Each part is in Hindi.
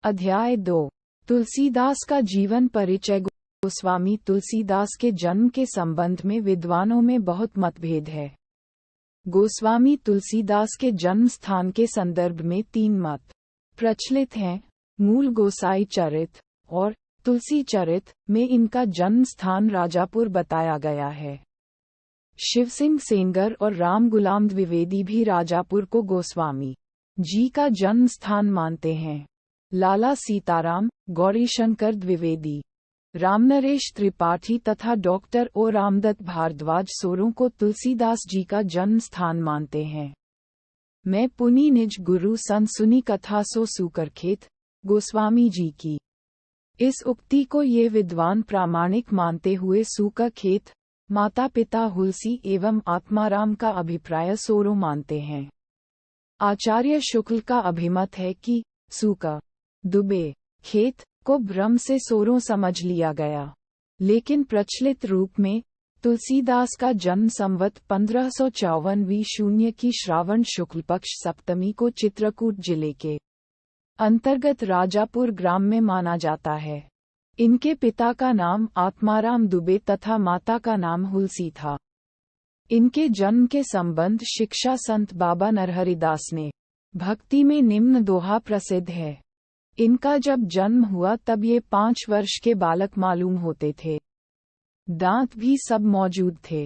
अध्याय 2 तुलसीदास का जीवन परिचय। गोस्वामी तुलसीदास के जन्म के संबंध में विद्वानों में बहुत मतभेद है। गोस्वामी तुलसीदास के जन्म स्थान के संदर्भ में 3 मत प्रचलित हैं। मूल गोसाई चरित और तुलसी चरित में इनका जन्म स्थान राजापुर बताया गया है। शिवसिंह सेंगर और राम गुलाम द्विवेदी भी राजापुर को गोस्वामी जी का जन्म स्थान मानते हैं। लाला सीताराम, गौरीशंकर द्विवेदी, रामनरेश त्रिपाठी तथा डॉक्टर ओ रामदत्त भारद्वाज सोरों को तुलसीदास जी का जन्म स्थान मानते हैं। मैं पुनि निज गुरु सन सुनी कथा सो सूकर खेत, गोस्वामी जी की इस उक्ति को ये विद्वान प्रामाणिक मानते हुए सूका खेत, माता पिता हुलसी एवं आत्माराम का अभिप्राय सोरों मानते हैं। आचार्य शुक्ल का अभिमत है कि सूका दुबे खेत को भ्रम से सोरों समझ लिया गया, लेकिन प्रचलित रूप में तुलसीदास का जन्म संवत 1554 शून्य की श्रावण शुक्ल पक्ष सप्तमी को चित्रकूट जिले के अंतर्गत राजापुर ग्राम में माना जाता है। इनके पिता का नाम आत्माराम दुबे तथा माता का नाम हुलसी था। इनके जन्म के संबंध शिक्षा संत बाबा नरहरिदास ने भक्ति में निम्न दोहा प्रसिद्ध है। इनका जब जन्म हुआ तब ये 5 वर्ष के बालक मालूम होते थे। दांत भी सब मौजूद थे।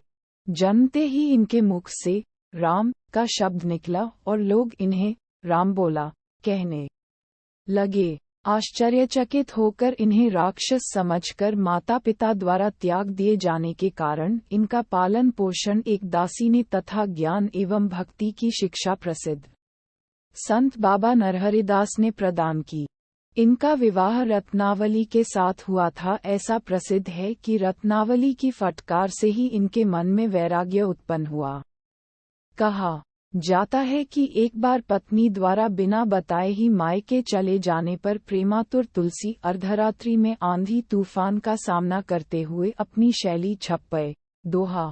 जन्मते ही इनके मुख से राम का शब्द निकला और लोग इन्हें राम बोला कहने लगे। आश्चर्यचकित होकर इन्हें राक्षस समझकर माता पिता द्वारा त्याग दिए जाने के कारण इनका पालन पोषण एक दासी ने तथा ज्ञान एवं भक्ति की शिक्षा प्रसिद्ध संत बाबा नरहरिदास ने प्रदान की। इनका विवाह रत्नावली के साथ हुआ था। ऐसा प्रसिद्ध है कि रत्नावली की फटकार से ही इनके मन में वैराग्य उत्पन्न हुआ। कहा जाता है कि एक बार पत्नी द्वारा बिना बताए ही मायके चले जाने पर प्रेमातुर तुलसी अर्धरात्रि में आंधी तूफान का सामना करते हुए अपनी शैली छप्पय, दोहा,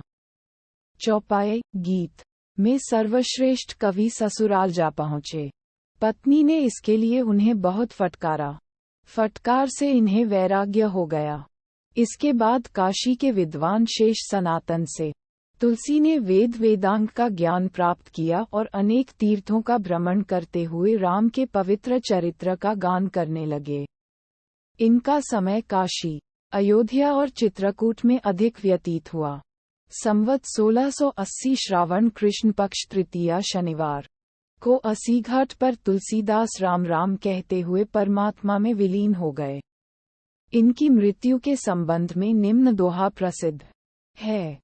चौपाई, गीत में सर्वश्रेष्ठ कवि ससुराल जा पहुँचे। पत्नी ने इसके लिए उन्हें बहुत फटकारा। फटकार से इन्हें वैराग्य हो गया। इसके बाद काशी के विद्वान शेष सनातन से तुलसी ने वेद वेदांग का ज्ञान प्राप्त किया और अनेक तीर्थों का भ्रमण करते हुए राम के पवित्र चरित्र का गान करने लगे। इनका समय काशी, अयोध्या और चित्रकूट में अधिक व्यतीत हुआ। संवत 1680 श्रावण कृष्ण पक्ष तृतीया शनिवार को अस्सी घाट पर तुलसीदास राम राम कहते हुए परमात्मा में विलीन हो गए। इनकी मृत्यु के संबंध में निम्न दोहा प्रसिद्ध है।